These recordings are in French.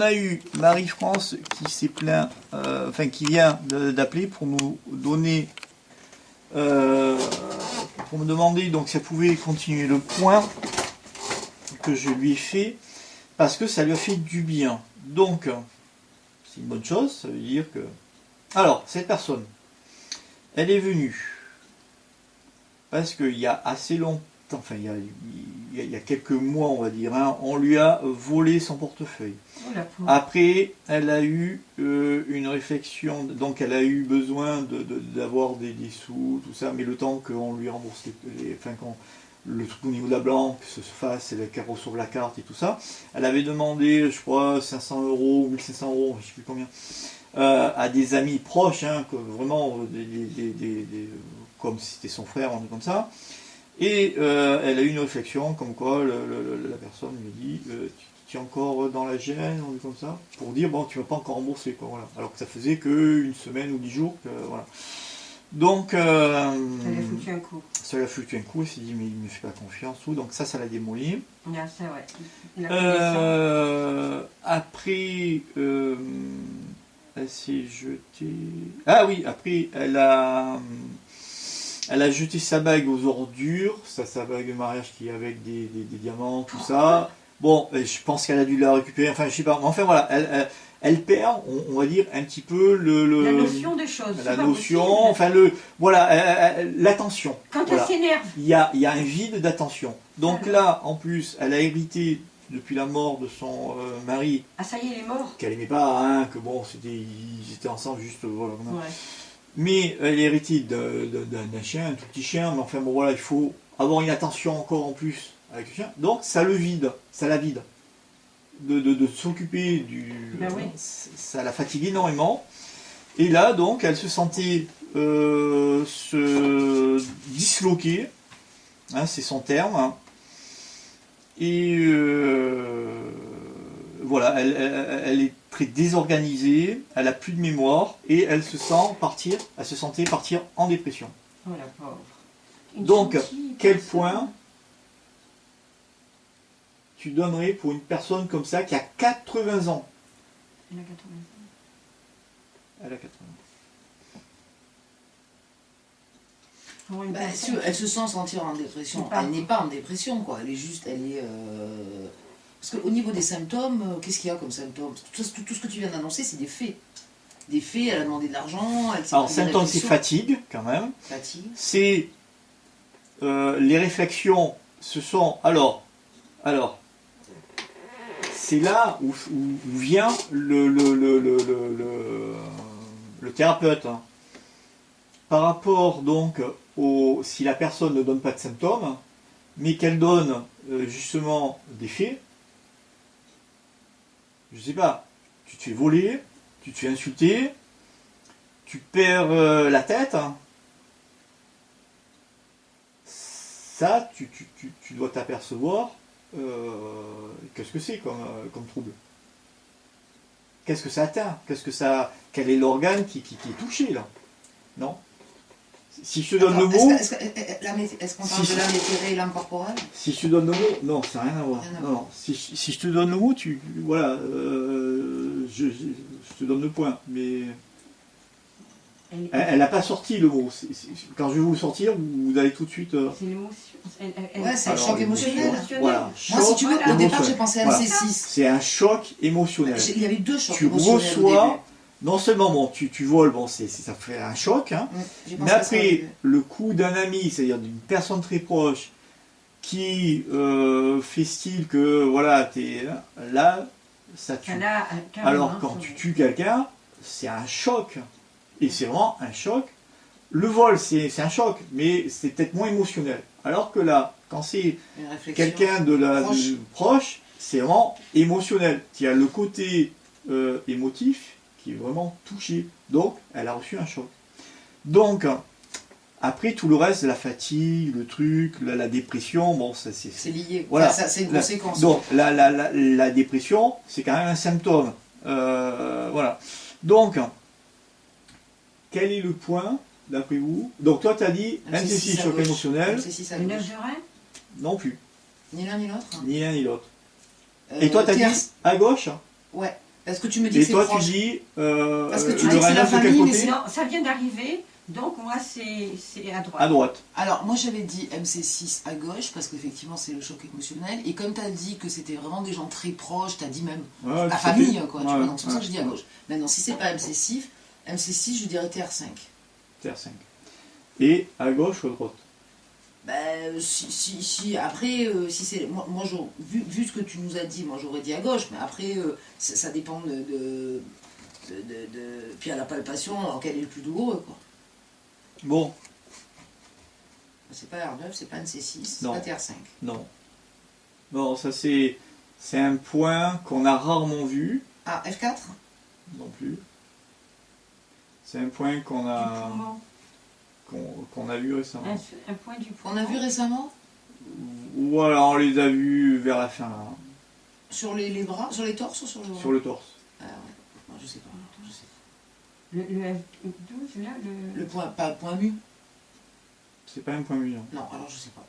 On a eu Marie-France qui s'est plaint, enfin qui vient d'appeler pour nous donner, pour me demander donc si elle pouvait continuer le point que je lui ai fait, parce que ça lui a fait du bien. Donc, c'est une bonne chose, ça veut dire que... Alors, cette personne, elle est venue, parce qu'il y a assez longtemps, enfin il y a quelques mois on va dire, hein, on lui a volé son portefeuille. Après elle a eu une réflexion, donc elle a eu besoin d'avoir des sous, tout ça, mais le temps qu'on lui rembourse enfin quand le truc au niveau de la banque se fasse, qu'elle reçoive la carte et tout ça, elle avait demandé je crois 500 € ou 1500 €, je sais plus combien, à des amis proches, hein, vraiment comme si c'était son frère, on est comme ça. Et elle a eu une réflexion comme quoi la personne lui dit tu es encore dans la gêne, on est comme ça, pour dire bon tu vas pas encore rembourser quoi, voilà. Alors que ça faisait qu'une semaine ou 10 jours, voilà. Donc ça lui a foutu un coup. Ça lui a foutu un coup, elle s'est dit mais il me fait pas confiance, tout, donc ça l'a démoli. Yeah, c'est vrai. Après elle s'est jetée. Ah oui, après elle a jeté sa bague aux ordures, sa bague de mariage qui est avec des diamants, tout ça. Bon, je pense qu'elle a dû la récupérer, enfin je sais pas, mais enfin voilà, elle perd, on va dire, un petit peu la notion des choses. La notion, enfin voilà, l'attention. Quand voilà. elle s'énerve. Il y a un vide d'attention. Donc là, en plus, elle a hérité depuis la mort de son mari. Ah ça y est, il est mort. Qu'elle aimait pas, hein, que bon, ils étaient ensemble juste, voilà. Ouais. Mais elle est héritée d'un chien, un tout petit chien, mais enfin bon voilà, il faut avoir une attention encore en plus avec le chien. Donc ça le vide, ça la vide. De s'occuper du... Ben oui. Ça la fatigue énormément. Et là donc elle se sentait se disloquer, hein, c'est son terme. Hein. Et voilà, elle est très désorganisée, elle a plus de mémoire et elle se sentait partir en dépression. Oh la pauvre. Donc, quel point tu donnerais pour une personne comme ça qui a 80 ans? Elle a 80 ans. Elle a 80 ans. Bah, elle se sent sentir en dépression. Elle n'est pas en dépression, quoi. Elle est juste, parce qu'au niveau des symptômes, qu'est-ce qu'il y a comme symptômes? Tout ce que tu viens d'annoncer, c'est des faits. Des faits, elle a demandé de l'argent. Alors, symptômes, c'est fatigue, quand même. Fatigue. C'est les réflexions, ce sont... Alors, c'est là où vient le thérapeute. Hein. Par rapport donc si la personne ne donne pas de symptômes, mais qu'elle donne justement des faits, je sais pas, tu te fais voler, tu te fais insulter, tu perds la tête, hein. Ça tu dois t'apercevoir qu'est-ce que c'est comme trouble. Qu'est-ce que ça atteint? Quel est l'organe qui est touché là? Non? Si je te donne le mot... Est-ce qu'on parle de la métérée et l'incorporelle? Si je te donne le mot... Non, ça n'a rien à voir. Non. Si je te donne le mot, voilà, je te donne le point, mais... Elle n'a pas sorti le mot. Quand je vais vous le sortir, vous allez tout de suite... C'est une émotion. Ouais, c'est un choc émotionnel. Voilà. Moi, si tu veux, au départ, j'ai pensé à MC6. C'est un choc émotionnel. Il y avait deux chocs tu émotionnels. Tu reçois... Non seulement, bon, tu voles, bon, ça fait un choc, hein, mais après, le coup d'un ami, c'est-à-dire d'une personne très proche, qui fait style que, voilà, t'es là, ça tue. Alors, quand tu tues quelqu'un, c'est un choc. Et c'est vraiment un choc. Le vol, c'est un choc, mais c'est peut-être moins émotionnel. Alors que là, quand c'est quelqu'un de proche, c'est vraiment émotionnel. Il y a le côté émotif qui est vraiment touché. Donc, elle a reçu un choc. Donc, après, tout le reste, la fatigue, le truc, la dépression, bon, ça c'est... C'est lié, voilà. C'est une conséquence. Donc, la dépression, c'est quand même un symptôme. Voilà. Donc, quel est le point, d'après vous? Donc, toi, tu as dit MC6, choc émotionnel. Une œuvre de rein? Non plus. Ni l'un ni l'autre. Ni l'un ni l'autre. Et toi, tu as dit à gauche? Ouais. Est-ce que tu me dis Et que c'est toi, tu proche? dis Parce que tu le dis que c'est la Rhinos de quel famille, mais côté? Non, ça vient d'arriver, donc moi c'est à droite. À droite. Alors, moi j'avais dit MC6 à gauche, parce qu'effectivement c'est le choc émotionnel, et comme tu as dit que c'était vraiment des gens très proches, tu as dit même Ouais, la tout à famille, fait. quoi, tu Ouais, vois, donc c'est pour ça ouais, que je dis à ouais. gauche. Maintenant, si c'est pas MC6, je dirais TR5. TR5. Et à gauche ou à droite? Ben, si après, si c'est. Moi vu ce que tu nous as dit, moi j'aurais dit à gauche, mais après, ça dépend puis à la palpation, quel est le plus douloureux, quoi. Bon, C'est pas R9, c'est pas NC6, c'est Non. pas TR5. non. Bon, ça c'est un point qu'on a rarement vu, Ah, F4? non plus. C'est un point qu'on Du a, poumon. qu'on a vu récemment. Un point du poumon. On a vu récemment Voilà, on les a vus vers la fin, là, sur les bras, sur les torses ou sur le bras? sur le torse. Ah ouais, moi je sais pas. Je sais pas. Le F12, là, Le point, pas point mu? C'est pas un point mûr. Non, alors je sais pas.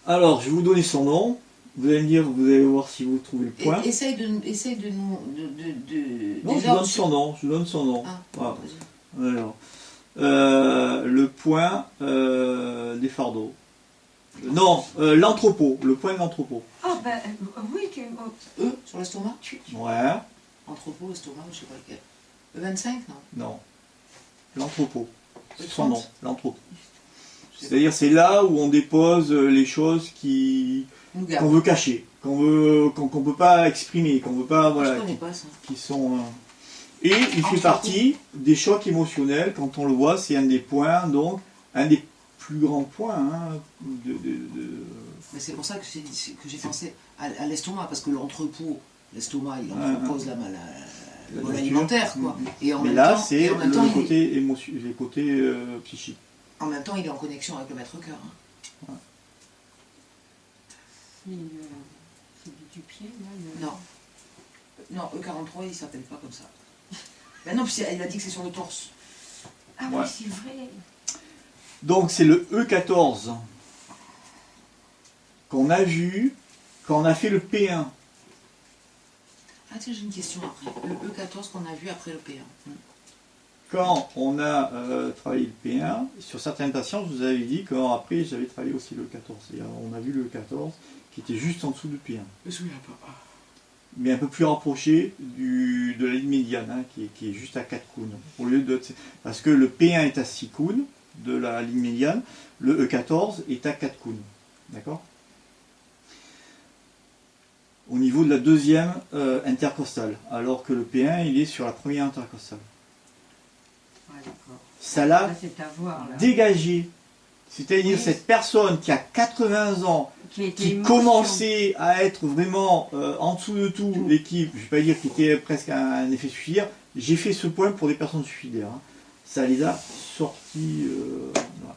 Alors, je vais vous donner son nom. Vous allez me dire, vous allez voir si vous trouvez le point. Essaye de nous. Non, je donne son nom. Je donne son nom. Ah, Voilà. vas-y. Alors, le point des fardeaux. Non, l'entrepôt. Le point de l'entrepôt. Ah ben oui, Sur l'estomac? Ouais. Entrepôt, estomac, je sais pas lequel. Le 25, non? Non. L'entrepôt. Le C'est son nom. 30. L'entrepôt. C'est-à-dire, c'est là où on dépose les choses Nous qu'on garde. veut cacher, qu'on peut pas exprimer, qu'on veut pas, Je voilà, connais pas ça. qui sont. Et il fait partie des chocs émotionnels. Quand on le voit, c'est un des points, donc un des plus grands points hein, Mais c'est pour ça que j'ai pensé à l'estomac, parce que l'entrepôt, l'estomac, il en propose le bol nourriture. alimentaire, quoi. Et en Mais même là, temps, c'est et en même temps, le côté les côtés psychiques. en même temps, il est en connexion avec le maître-cœur. Hein. c'est du pied, là. Non, E43, il s'appelle pas comme ça. Ben non, il a dit que c'est sur le torse. Ah Ouais. oui, c'est vrai. Donc c'est le E14 qu'on a vu quand on a fait le P1. Ah tiens, j'ai une question après. Le E14 qu'on a vu après le P1. Quand on a travaillé le P1, sur certains patients, je vous avais dit qu'après j'avais travaillé aussi le 14. Et on a vu le 14 qui était juste en dessous du P1. Je me souviens pas. Mais un peu plus rapproché de la ligne médiane, hein, qui est juste à 4 counes. Au lieu de, parce que le P1 est à 6 counes de la ligne médiane, le E14 est à 4 counes. D'accord? Au niveau de la deuxième intercostale, alors que le P1 il est sur la première intercostale. Ah, d'accord. Ça l'a Là, c'est à voir, là. dégagé. C'est-à-dire Oui. cette personne qui a 80 ans, Qui qui commençait à être vraiment en dessous de tout et qui, je ne vais pas dire qu'il était presque un effet suicidaire, j'ai fait ce point pour des personnes suicidaires. Hein. Ça les a sortis. Voilà.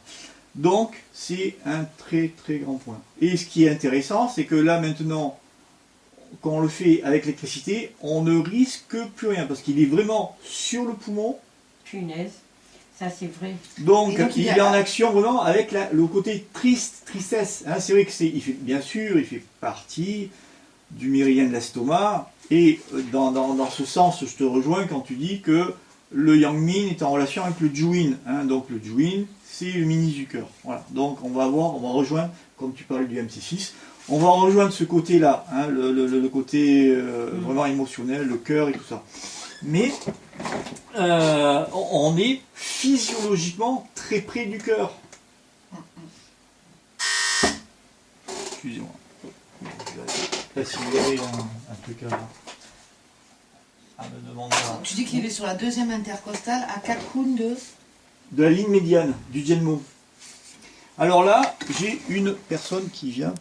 Donc, c'est un très très grand point. Et ce qui est intéressant, c'est que là maintenant, quand on le fait avec l'électricité, on ne risque plus rien parce qu'il est vraiment sur le poumon. Punaise. Ça, c'est vrai. Donc, Et donc, il est en action vraiment avec le côté tristesse. Hein, c'est vrai que bien sûr, il fait partie du méridien de l'estomac. Et dans ce sens, je te rejoins quand tu dis que le Yang-Min est en relation avec le Juin. Hein, donc le Juin, c'est le mini du cœur. Voilà. Donc on va rejoindre, comme tu parlais du MC6, on va rejoindre ce côté-là, hein, le côté vraiment émotionnel, le cœur et tout ça. Mais on est physiologiquement très près du cœur. Excusez-moi. Si vous avez un truc à me demander. Tu dis qu'il est sur la deuxième intercostale à 4 counes de la ligne médiane, du Genmo. Alors là, j'ai une personne qui vient.